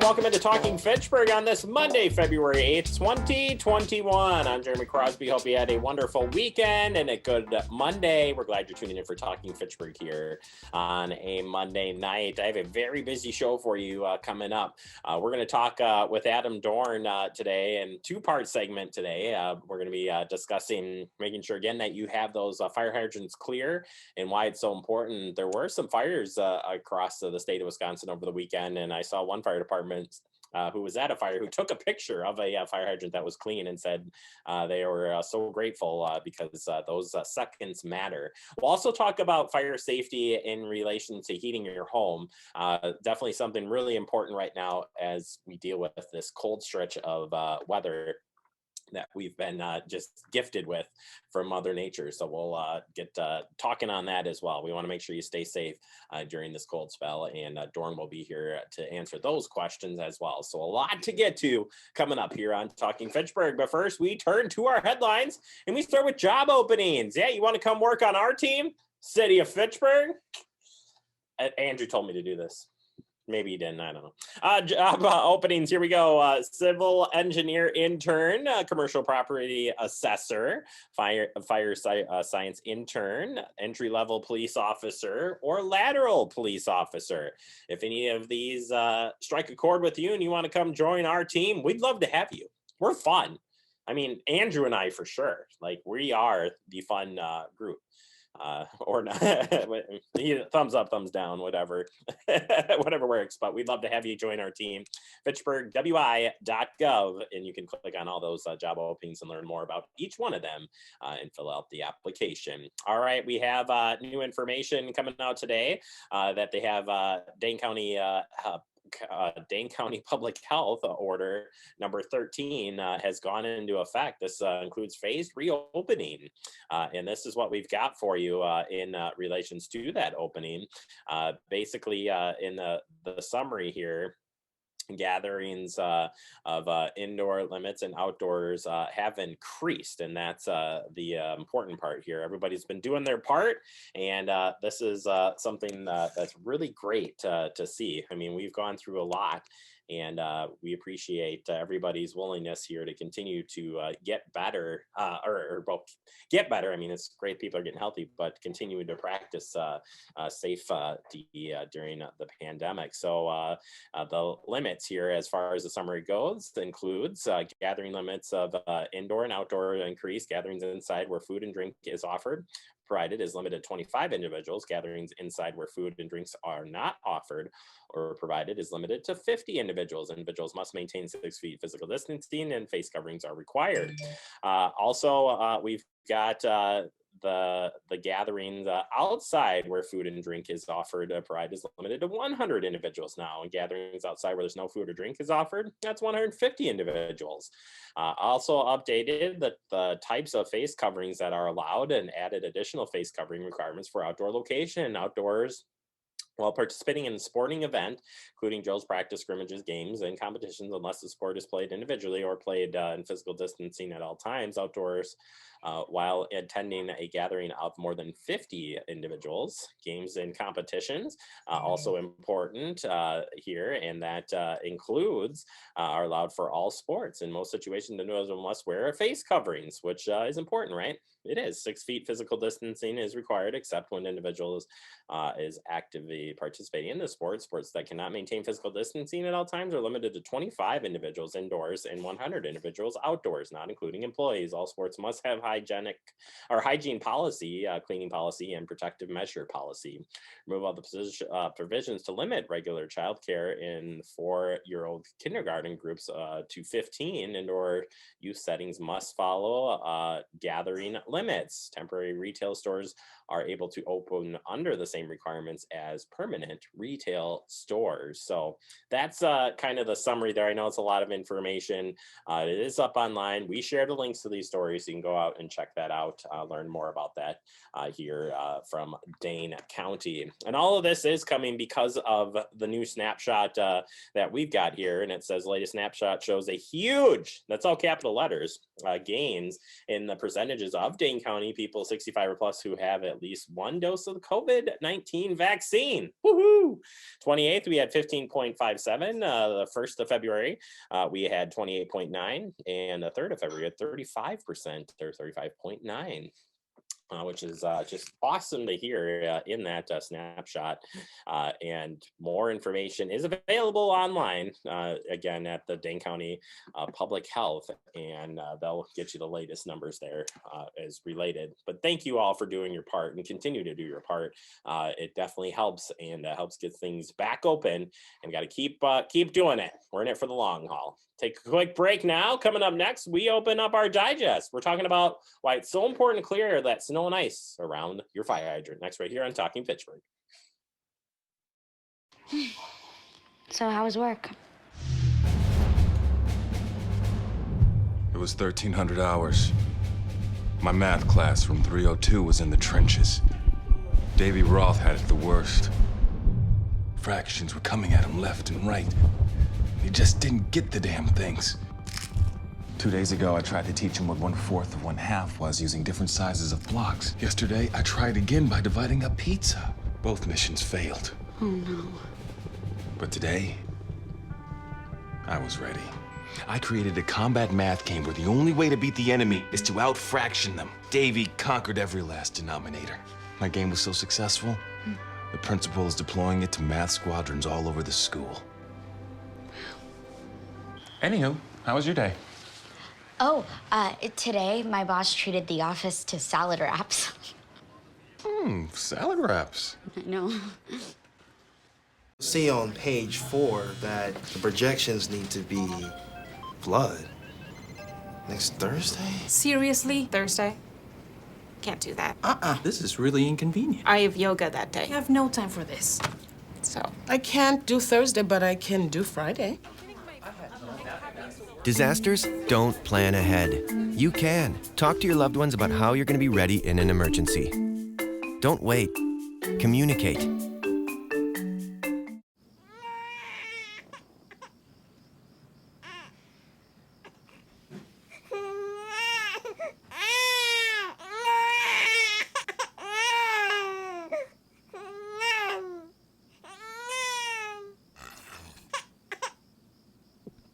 welcome into Talking Fitchburg on this Monday, February 8th, 2021. I'm Jeremy Crosby. Hope you had a wonderful weekend and a good Monday. We're glad you're tuning in for Talking Fitchburg here on a Monday night. I have a very busy show for you coming up. We're going to talk with Adam Dorn today, and two-part segment today. We're going to be discussing making sure, again, that you have those fire hydrants clear and why it's so important. There were some fires across the state of Wisconsin over the weekend, and I saw one fire department who was at a fire who took a picture of a fire hydrant that was clean and said they were so grateful because those seconds matter. We'll also talk about fire safety in relation to heating your home. Definitely something really important right now as we deal with this cold stretch of weather that we've been just gifted with from Mother Nature. So we'll get talking on that as well. We want to make sure you stay safe during this cold spell, and Dorn will be here to answer those questions as well. So a lot to get to coming up here on Talking Fitchburg. But first, we turn to our headlines, and we start with job openings. Yeah, you want to come work on our team, City of Fitchburg? Andrew told me to do this. Maybe he didn't, I don't know. Job openings, here we go. Civil engineer intern, commercial property assessor, fire science intern, entry-level police officer, or lateral police officer. If any of these strike a chord with you and you want to come join our team, we'd love to have you. We're fun. I mean, Andrew and I for sure. Like, we are the fun group. Or not. Thumbs up, thumbs down, whatever whatever works, but we'd love to have you join our team. fitchburgwi.gov, and you can click on all those job openings and learn more about each one of them and fill out the application. All right, we have new information coming out today that they have Dane County Public Health Order number 13 has gone into effect. This includes phased reopening, and this is what we've got for you in relations to that opening. Basically, in the summary here, gatherings of indoor limits and outdoors have increased, and that's the important part here. Everybody's been doing their part, and this is something that's really great to see. I mean, we've gone through a lot, and we appreciate everybody's willingness here to continue to get better, or both get better. I mean, it's great people are getting healthy, but continuing to practice safety during the pandemic. So the limits here, as far as the summary goes, includes gathering limits of indoor and outdoor increase, gatherings inside where food and drink is offered, provided is limited to 25 individuals. Gatherings inside where food and drinks are not offered or provided is limited to 50 individuals. Individuals must maintain 6 feet physical distancing, and face coverings are required. Also, we've got the gatherings outside where food and drink is offered provided is limited to 100 individuals now, and gatherings outside where there's no food or drink is offered, that's 150 individuals. Also updated the types of face coverings that are allowed and added additional face covering requirements for outdoor location, outdoors, while participating in a sporting event, including drills, practice, scrimmages, games, and competitions, unless the sport is played individually or played in physical distancing at all times outdoors, while attending a gathering of more than 50 individuals. Games and competitions, also important here, and that includes, are allowed for all sports. In most situations, the individual must wear face coverings, which is important, right? It is. 6 feet physical distancing is required, except when individuals is actively participating in the sport. Sports that cannot maintain physical distancing at all times are limited to 25 individuals indoors and 100 individuals outdoors, not including employees. All sports must have hygiene policy, cleaning policy, and protective measure policy. Remove all the provisions to limit regular childcare in 4-year-old kindergarten groups to 15. Indoor youth settings must follow gathering limits. Temporary retail stores are able to open under the same requirements as permanent retail stores. So that's kind of the summary there. I know it's a lot of information. It is up online. We share the links to these stories, so you can go out and check that out, learn more about that here from Dane County. And all of this is coming because of the new snapshot that we've got here, and it says latest snapshot shows a huge, that's all capital letters, gains in the percentages of Dane County people 65 or plus who have at least one dose of the COVID-19 vaccine. again. Woohoo! 28th, we had 15.57. The 1st of February, we had 28.9. And the 3rd of February at 35% or 35.9. Which is just awesome to hear in that snapshot. And more information is available online, again, at the Dane County Public Health, and they'll get you the latest numbers there as related. But thank you all for doing your part and continue to do your part. It definitely helps, and helps get things back open, and got to keep doing it. We're in it for the long haul. Take a quick break now. Coming up next, we open up our digest. We're talking about why it's so important to clear that snow and ice around your fire hydrant. Next, right here on Talking Fitchburg. So how was work? It was 1,300 hours. My math class from 302 was in the trenches. Davy Roth had it the worst. Fractions were coming at him left and right. He just didn't get the damn things. 2 days ago, I tried to teach him what 1/4 of 1/2 was using different sizes of blocks. Yesterday, I tried again by dividing up pizza. Both missions failed. Oh, no. But today, I was ready. I created a combat math game where the only way to beat the enemy is to out-fraction them. Davy conquered every last denominator. My game was so successful, the principal is deploying it to math squadrons all over the school. Anywho, how was your day? Oh, today my boss treated the office to salad wraps. Salad wraps. I know. See on page 4 that the projections need to be flood next Thursday. Seriously? Thursday? Can't do that. This is really inconvenient. I have yoga that day. I have no time for this. So, I can't do Thursday, but I can do Friday. Disasters don't plan ahead. You can. Talk to your loved ones about how you're going to be ready in an emergency. Don't wait. Communicate.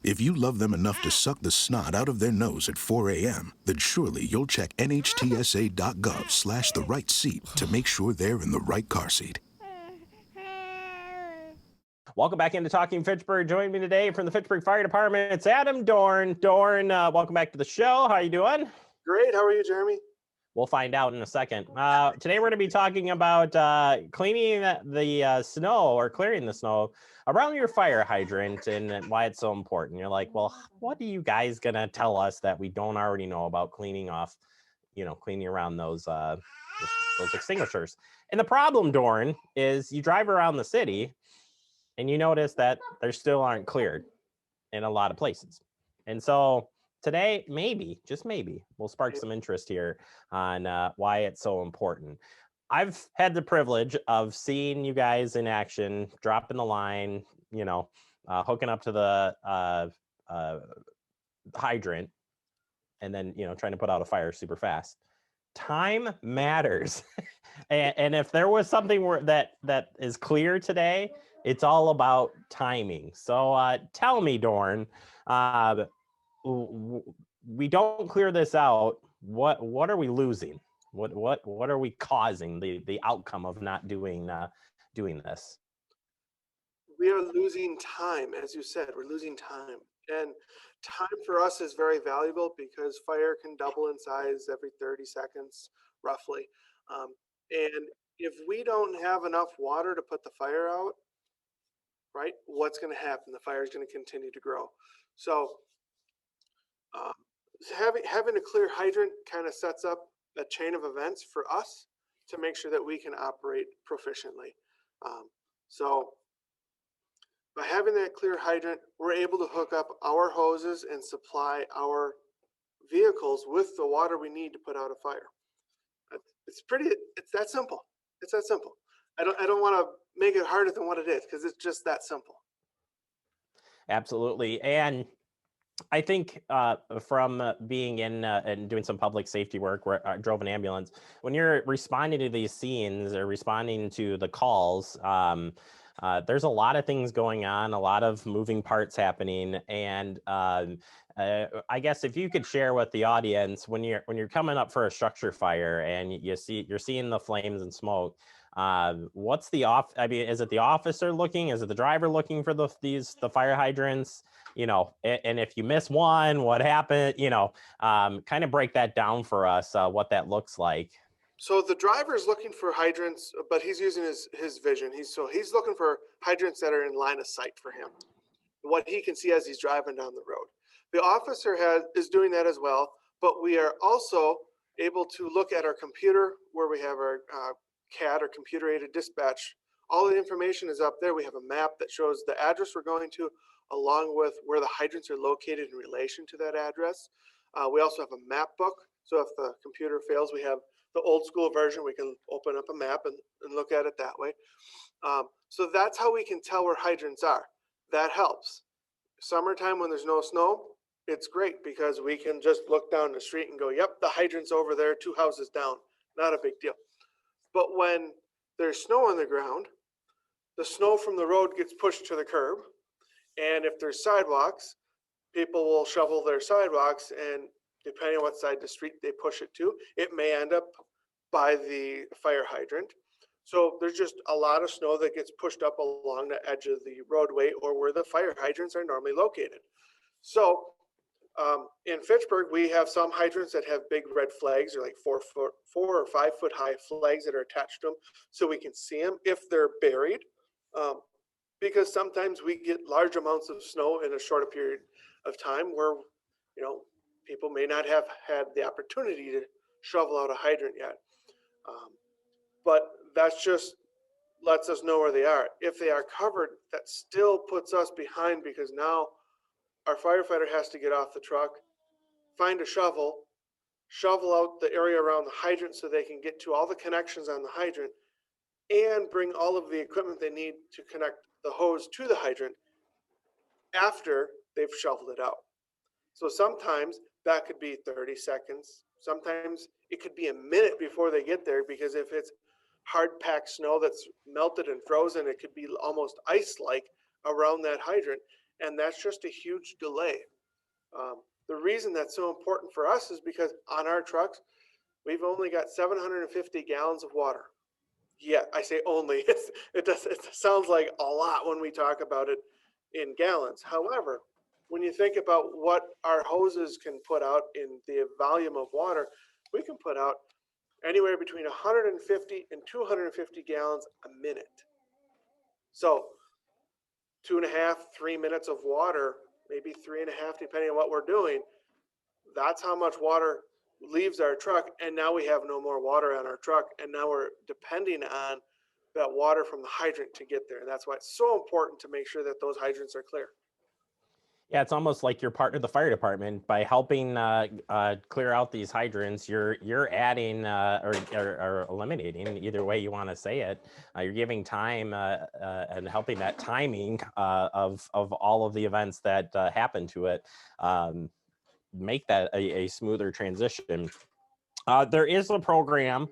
If you love them enough to suck the snot out of their nose at 4 a.m., then surely you'll check nhtsa.gov/the right seat to make sure they're in the right car seat. Welcome back into Talking Fitchburg. Joining me today from the Fitchburg Fire Department, it's Adam Dorn. Dorn, welcome back to the show. How are you doing? Great. How are you, Jeremy? We'll find out in a second. Today we're going to be talking about cleaning the snow, or clearing the snow around your fire hydrant, and why it's so important. You're like, well, what are you guys going to tell us that we don't already know about cleaning off, cleaning around those extinguishers? And the problem, Dorn, is you drive around the city and you notice that they still aren't cleared in a lot of places. And so today, maybe, just maybe, we'll spark some interest here on why it's so important. I've had the privilege of seeing you guys in action, dropping the line, hooking up to the hydrant, and then, trying to put out a fire super fast. Time matters. and if there was something that is clear today, it's all about timing. So tell me, Dorn, we don't clear this out, what are we losing? What are we causing the outcome of not doing this? We are losing time, as you said. We're losing time, and time for us is very valuable because fire can double in size every 30 seconds, roughly. And if we don't have enough water to put the fire out, right, what's going to happen? The fire is going to continue to grow. So having a clear hydrant kind of sets up a chain of events for us to make sure that we can operate proficiently. So by having that clear hydrant, we're able to hook up our hoses and supply our vehicles with the water we need to put out a fire. It's that simple. It's that simple. I don't want to make it harder than what it is, because it's just that simple. Absolutely. And I think from being in and doing some public safety work where I drove an ambulance, when you're responding to these scenes or responding to the calls, there's a lot of things going on, a lot of moving parts happening. And I guess if you could share with the audience when you're coming up for a structure fire and you're seeing the flames and smoke, what's I mean, is it the officer looking? Is it the driver looking for the fire hydrants? And if you miss one, what happened? Kind of break that down for us, what that looks like. So the driver is looking for hydrants, but he's using his vision. He's looking for hydrants that are in line of sight for him, what he can see as he's driving down the road. The officer is doing that as well, but we are also able to look at our computer where we have our CAD or computer aided dispatch. All the information is up there. We have a map that shows the address we're going to, along with where the hydrants are located in relation to that address. We also have a map book. So if the computer fails, we have the old school version. We can open up a map and look at it that way. So that's how we can tell where hydrants are. That helps. Summertime when there's no snow, it's great because we can just look down the street and go, yep, the hydrant's over there, 2 houses down. Not a big deal. But when there's snow on the ground, the snow from the road gets pushed to the curb. And if there's sidewalks, people will shovel their sidewalks, and depending on what side of the street they push it to, it may end up by the fire hydrant. So there's just a lot of snow that gets pushed up along the edge of the roadway or where the fire hydrants are normally located. So in Fitchburg, we have some hydrants that have big red flags, or like 4 or 5 foot high flags that are attached to them, so we can see them if they're buried. Because sometimes we get large amounts of snow in a shorter period of time where, people may not have had the opportunity to shovel out a hydrant yet. But that's just lets us know where they are. If they are covered, that still puts us behind because now our firefighter has to get off the truck, find a shovel out the area around the hydrant so they can get to all the connections on the hydrant, and bring all of the equipment they need to connect the hose to the hydrant after they've shoveled it out. So sometimes that could be 30 seconds. Sometimes it could be a minute before they get there, because if it's hard packed snow that's melted and frozen, it could be almost ice-like around that hydrant. And that's just a huge delay. The reason that's so important for us is because on our trucks, we've only got 750 gallons of water. Yeah, I say only. It sounds like a lot when we talk about it in gallons. However, when you think about what our hoses can put out in the volume of water, we can put out anywhere between 150 and 250 gallons a minute. So 2.5, 3 minutes of water, maybe 3.5, depending on what we're doing. That's how much water leaves our truck, and now we have no more water on our truck, and now we're depending on that water from the hydrant to get there. And that's why it's so important to make sure that those hydrants are clear. Yeah, it's almost like you're part of the fire department by helping clear out these hydrants. You're adding or eliminating, either way you want to say it. You're giving time and helping that timing of all of the events that happen to it, make that a smoother transition. There is a program,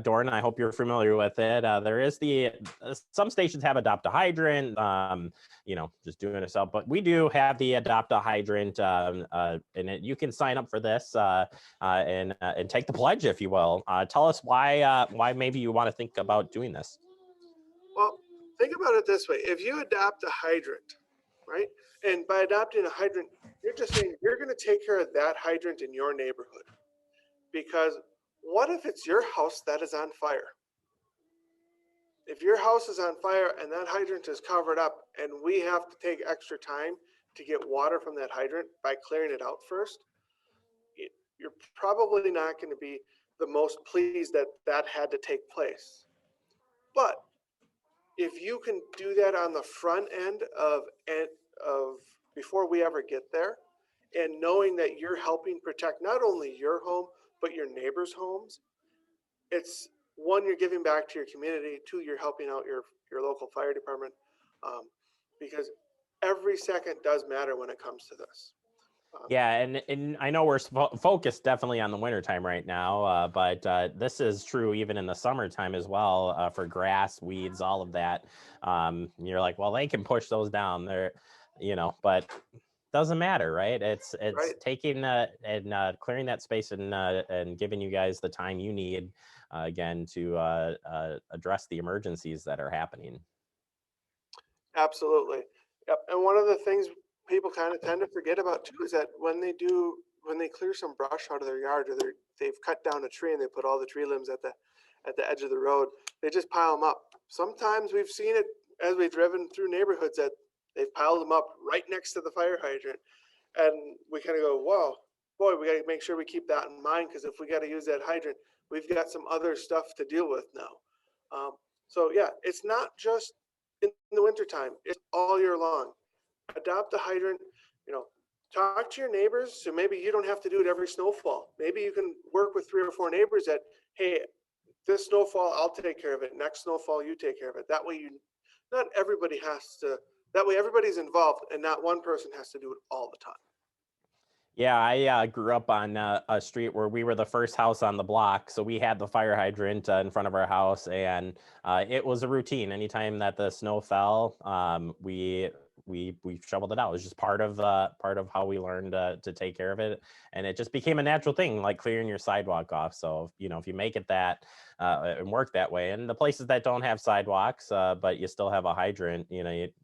Doran, I hope you're familiar with it. There is some stations have Adopt a Hydrant, just doing it yourself, but we do have the Adopt a Hydrant, and you can sign up for this and take the pledge, if you will. Tell us why maybe you want to think about doing this. Well, think about it this way. If you adopt a hydrant, right? And by adopting a hydrant, you're just saying you're going to take care of that hydrant in your neighborhood. Because what if it's your house that is on fire? If your house is on fire and that hydrant is covered up and we have to take extra time to get water from that hydrant by clearing it out first, you're probably not going to be the most pleased that that had to take place. But if you can do that on the front end of before we ever get there, and knowing that you're helping protect not only your home, but your neighbors' homes, it's one, you're giving back to your community. 2, you're helping out your local fire department, because every second does matter when it comes to this. Yeah, and I know we're focused definitely on the wintertime right now, but this is true even in the summertime as well, for grass, weeds, all of that. You're like, well, they can push those down there, but doesn't matter, right? It's Right. taking and clearing that space and giving you guys the time you need again to address the emergencies that are happening. Absolutely. Yep. And one of the things people kind of tend to forget about too is that when they clear some brush out of their yard, or they've cut down a tree and they put all the tree limbs at the edge of the road, they just pile them up. Sometimes we've seen it as we've driven through neighborhoods that they've piled them up right next to the fire hydrant, and we kind of go, "Whoa, boy, we got to make sure we keep that in mind, because if we got to use that hydrant, we've got some other stuff to deal with now." So yeah, it's not just in the wintertime, it's all year long. Adopt a hydrant, talk to your neighbors, so maybe you don't have to do it every snowfall. Maybe you can work with 3 or 4 neighbors that, hey, this snowfall I'll take care of it, next snowfall you take care of it. That way not everybody has to, that way everybody's involved and not one person has to do it all the time. Yeah, I grew up on a street where we were the first house on the block, so we had the fire hydrant in front of our house, and it was a routine. Anytime that the snow fell, we shoveled it out. It was just part of how we learned to take care of it, and it just became a natural thing, like clearing your sidewalk off. So if you make it that and work that way, and the places that don't have sidewalks, but you still have a hydrant,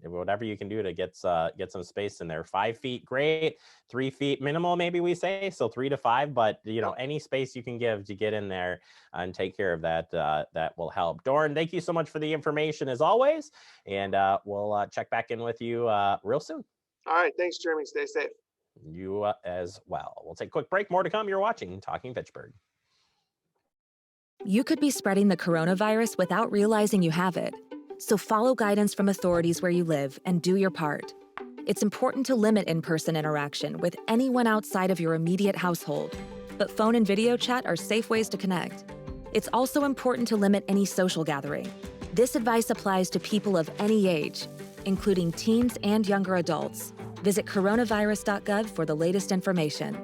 whatever you can do to get some space in there. 5 feet, great. 3 feet minimal, maybe we say, so 3 to 5, but any space you can give to get in there and take care of that, that will help. Doran, thank you so much for the information as always, and we'll check back in with you real soon. All right, thanks, Jeremy. Stay safe. You as well. We'll take a quick break. More to come. You're watching Talking Fitchburg. You could be spreading the coronavirus without realizing you have it. So follow guidance from authorities where you live and do your part. It's important to limit in-person interaction with anyone outside of your immediate household, but phone and video chat are safe ways to connect. It's also important to limit any social gathering. This advice applies to people of any age, including teens and younger adults. Visit coronavirus.gov for the latest information.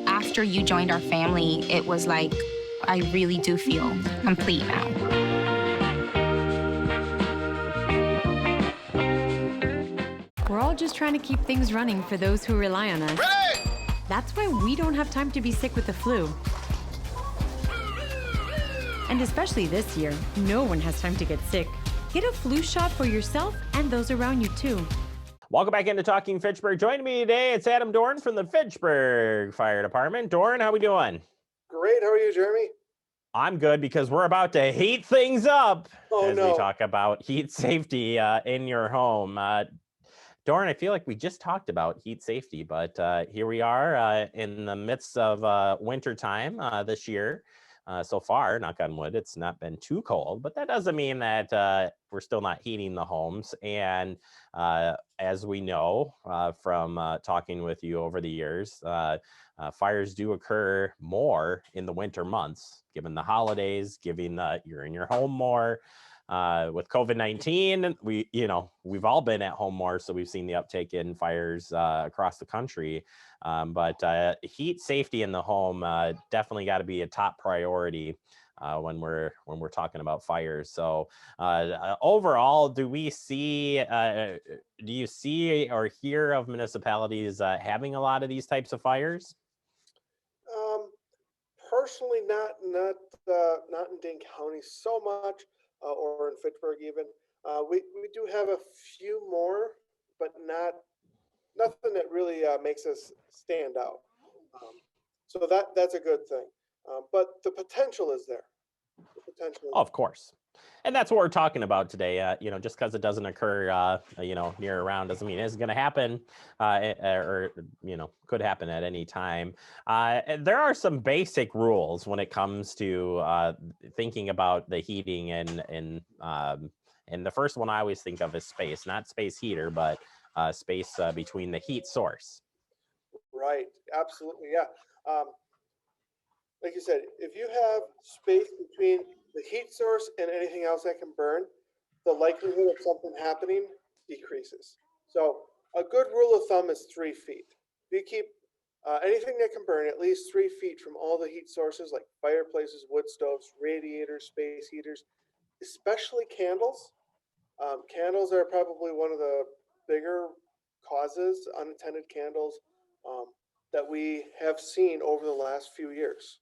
After you joined our family, it was like, I really do feel complete now. We're all just trying to keep things running for those who rely on us. Ready! That's why we don't have time to be sick with the flu. And especially this year, no one has time to get sick. Get a flu shot for yourself and those around you too. Welcome back into Talking Fitchburg. Joining me today, it's Adam Doran from the Fitchburg Fire Department. Doran, how we doing? Great. How are you, Jeremy? I'm good, because we're about to heat things up we talk about heat safety in your home. Doran, I feel like we just talked about heat safety, but here we are in the midst of winter time this year. So far, knock on wood, it's not been too cold, but that doesn't mean that we're still not heating the homes. And as we know from talking with you over the years, fires do occur more in the winter months, given the holidays, given you're in your home more. With COVID-19, we've all been at home more, so we've seen the uptake in fires across the country. But heat safety in the home definitely got to be a top priority when we're talking about fires. So overall, do you see or hear of municipalities having a lot of these types of fires? Personally, not in Dane County so much, or in Fitchburg even. We do have a few more, but nothing that really makes us stand out. So that's a good thing. But the potential is there. Of course. And that's what we're talking about today. Just because it doesn't occur, near around doesn't mean it's going to happen, or could happen at any time. There are some basic rules when it comes to thinking about the heating, and the first one I always think of is space, not space heater, but space between the heat source. Right. Absolutely. Yeah. Like you said, if you have space between the heat source and anything else that can burn, the likelihood of something happening decreases. So a good rule of thumb is 3 feet. If you keep anything that can burn at least 3 feet from all the heat sources like fireplaces, wood stoves, radiators, space heaters, especially candles. Candles are probably one of the bigger causes, unattended candles, that we have seen over the last few years.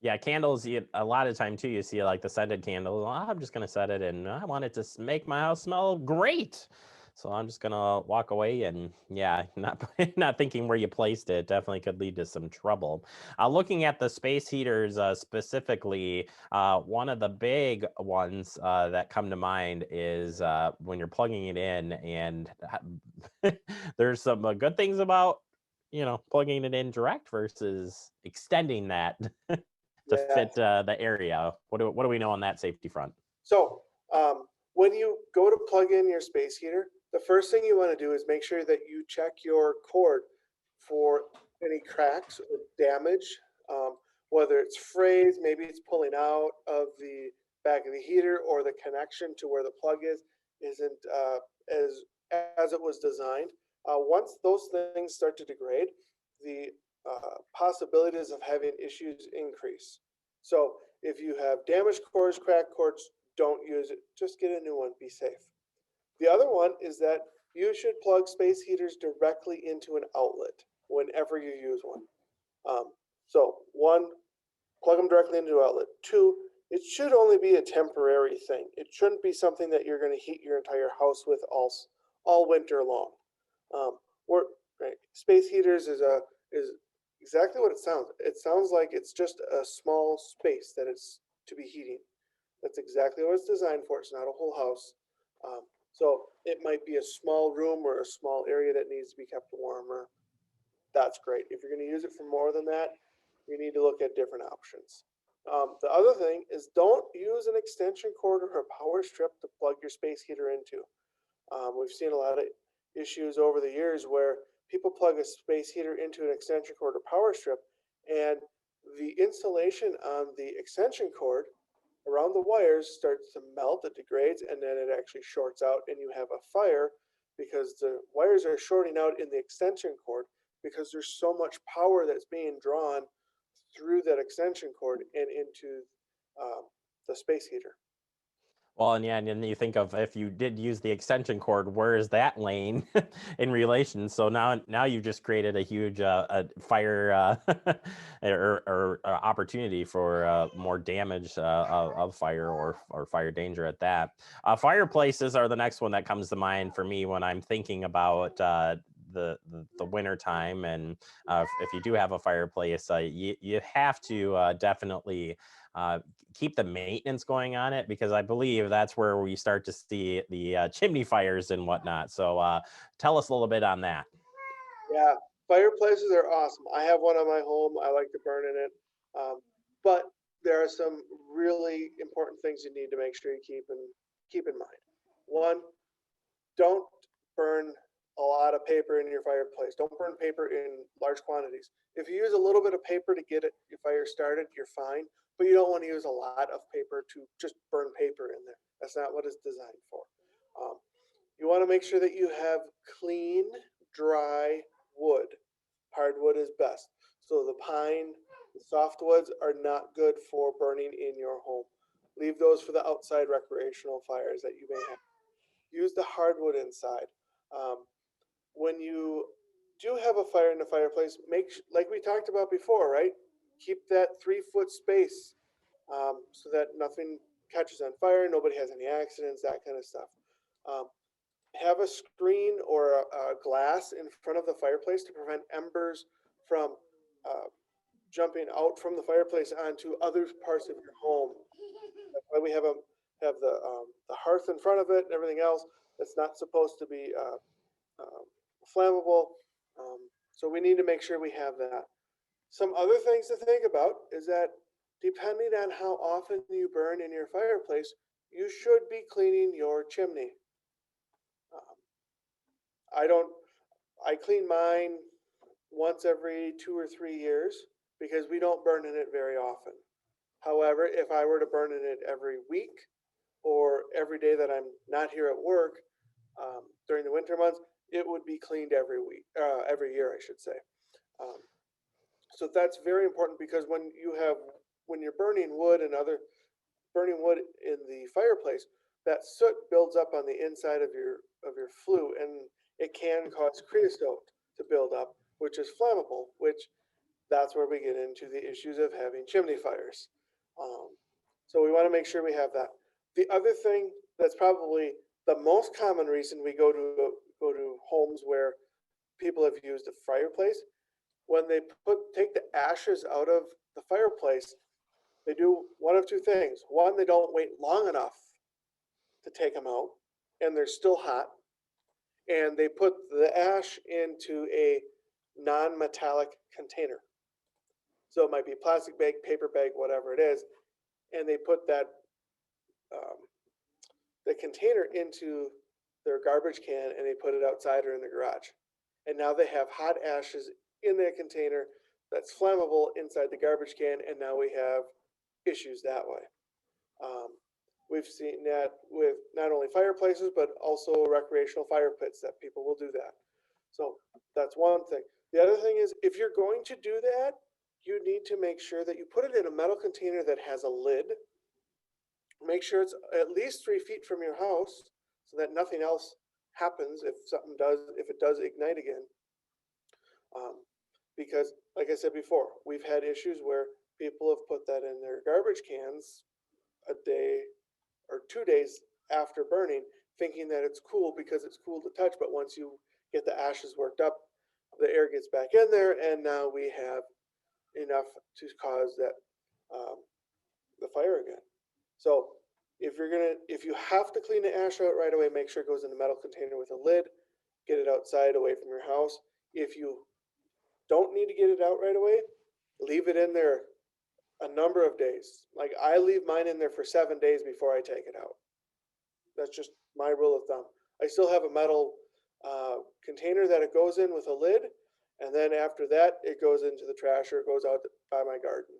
Yeah, candles, a lot of time too, you see like the scented candles. "Oh, I'm just going to set it and I want it to make my house smell great. So I'm just going to walk away and yeah, not, not thinking where you placed it definitely could lead to some trouble. Looking at the space heaters specifically, one of the big ones that come to mind is when you're plugging it in and there's some good things about, plugging it in direct versus extending that to fit the area. What do we know on that safety front? So when you go to plug in your space heater, the first thing you want to do is make sure that you check your cord for any cracks or damage, whether it's frayed, maybe it's pulling out of the back of the heater, or the connection to where the plug isn't as it was designed. Once those things start to degrade, the possibilities of having issues increase. So if you have damaged cords, cracked cords, don't use it. Just get a new one. Be safe. The other one is that you should plug space heaters directly into an outlet whenever you use one. So one, plug them directly into an outlet. Two, it should only be a temporary thing. It shouldn't be something that you're going to heat your entire house with all winter long. Space heaters is exactly what it sounds. It sounds like it's just a small space that it's to be heating. That's exactly what it's designed for. It's not a whole house. So it might be a small room or a small area that needs to be kept warmer. That's great. If you're going to use it for more than that, you need to look at different options. The other thing is, don't use an extension cord or a power strip to plug your space heater into. We've seen a lot of issues over the years where people plug a space heater into an extension cord or power strip, and the insulation on the extension cord around the wires starts to melt, it degrades, and then it actually shorts out and you have a fire because the wires are shorting out in the extension cord because there's so much power that's being drawn through that extension cord and into the space heater. Well, and yeah, and then you think of if you did use the extension cord, where is that lane in relation? So now you've just created a huge fire or opportunity for more damage of fire or fire danger at that. Fireplaces are the next one that comes to mind for me when I'm thinking about the winter time. And if you do have a fireplace, you have to definitely keep the maintenance going on it, because I believe that's where we start to see the chimney fires and whatnot. So tell us a little bit on that. Yeah, fireplaces are awesome. I have one on my home. I like to burn in it. But there are some really important things you need to make sure you keep in mind. One, don't burn a lot of paper in your fireplace. Don't burn paper in large quantities. If you use a little bit of paper to get your fire started, you're fine. But you don't want to use a lot of paper to just burn paper in there. That's not what it's designed for. You want to make sure that you have clean, dry wood. Hardwood is best. So the pine, the softwoods are not good for burning in your home. Leave those for the outside recreational fires that you may have. Use the hardwood inside. When you do have a fire in the fireplace, like we talked about before, right? Keep that 3-foot space so that nothing catches on fire, nobody has any accidents, that kind of stuff. Have a screen or a glass in front of the fireplace to prevent embers from jumping out from the fireplace onto other parts of your home. That's why we have the hearth in front of it and everything else. That's not supposed to be flammable. So we need to make sure we have that. Some other things to think about is that depending on how often you burn in your fireplace, you should be cleaning your chimney. I clean mine once every 2 or 3 years because we don't burn in it very often. However, if I were to burn in it every week or every day that I'm not here at work during the winter months, it would be cleaned every year, I should say. So that's very important, because when you're burning wood in the fireplace, that soot builds up on the inside of your flue, and it can cause creosote to build up, which is flammable, which that's where we get into the issues of having chimney fires. So we want to make sure we have that. The other thing that's probably the most common reason we go to homes where people have used a fireplace, when they take the ashes out of the fireplace, they do one of two things. One, they don't wait long enough to take them out, and they're still hot, and they put the ash into a non-metallic container. So it might be a plastic bag, paper bag, whatever it is, and they put that the container into their garbage can, and they put it outside or in the garage. And now they have hot ashes in that container that's flammable inside the garbage can, and now we have issues that way. We've seen that with not only fireplaces, but also recreational fire pits, that people will do that. So that's one thing. The other thing is, if you're going to do that, you need to make sure that you put it in a metal container that has a lid. Make sure it's at least 3 feet from your house, so that nothing else happens if it does ignite again. Because, like I said before, we've had issues where people have put that in their garbage cans a day or 2 days after burning, thinking that it's cool because it's cool to touch. But once you get the ashes worked up, the air gets back in there, and now we have enough to cause that the fire again. So if you have to clean the ash out right away, make sure it goes in a metal container with a lid. Get it outside, away from your house. If you don't need to get it out right away, leave it in there a number of days. Like, I leave mine in there for 7 days before I take it out. That's just my rule of thumb. I still have a metal container that it goes in with a lid, and then after that, it goes into the trash or it goes out by my garden.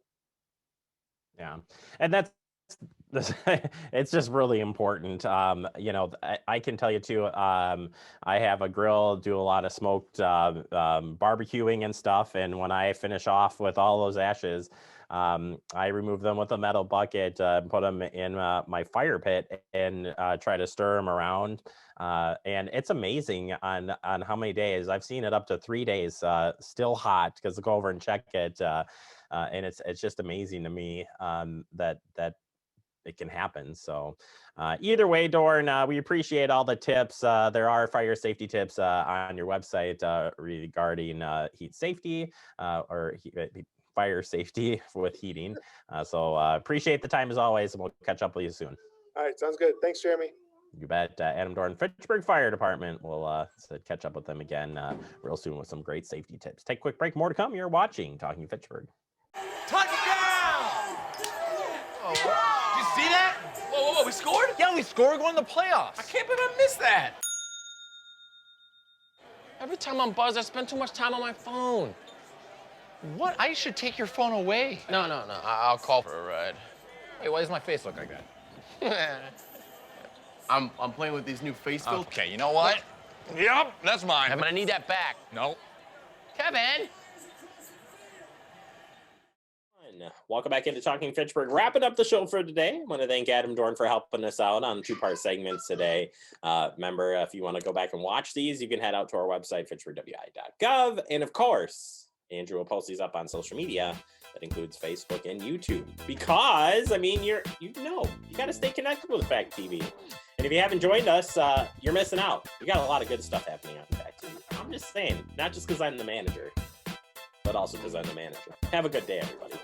Yeah, and that's it's just really important. I can tell you too, I have a grill, do a lot of smoked barbecuing and stuff, and when I finish off with all those ashes, I remove them with a metal bucket, put them in my fire pit, and try to stir them around. And it's amazing on how many days I've seen it up to 3 days still hot, because I go over and check it, and it's just amazing to me that it can happen. So either way, Dorn, we appreciate all the tips. There are fire safety tips on your website regarding heat safety or fire safety with heating. So appreciate the time as always, and we'll catch up with you soon. All right, sounds good. Thanks, Jeremy. You bet. Adam Dorn, Fitchburg Fire Department. We'll catch up with them again real soon with some great safety tips. Take a quick break. More to come. You're watching Talking Fitchburg. Touchdown! Oh, did you see that? Whoa, we scored? Yeah, we scored going to the playoffs. I can't believe I missed that. Every time I'm buzzed, I spend too much time on my phone. What? I should take your phone away. No. I'll call for a ride. Hey, why does my face look like that? I'm playing with these new face filters. Okay, you know what? Yep, that's mine. But I need that back. No. Kevin! Welcome back into Talking Fitchburg. Wrapping up the show for today. I want to thank Adam Dorn for helping us out on 2-part segments today. Remember, if you want to go back and watch these, you can head out to our website, fitchburgwi.gov. And of course, Andrew will post these up on social media. That includes Facebook and YouTube. Because, I mean, you got to stay connected with Fact TV. And if you haven't joined us, you're missing out. We got a lot of good stuff happening on Fact TV. I'm just saying, not just because I'm the manager, but also because I'm the manager. Have a good day, everybody.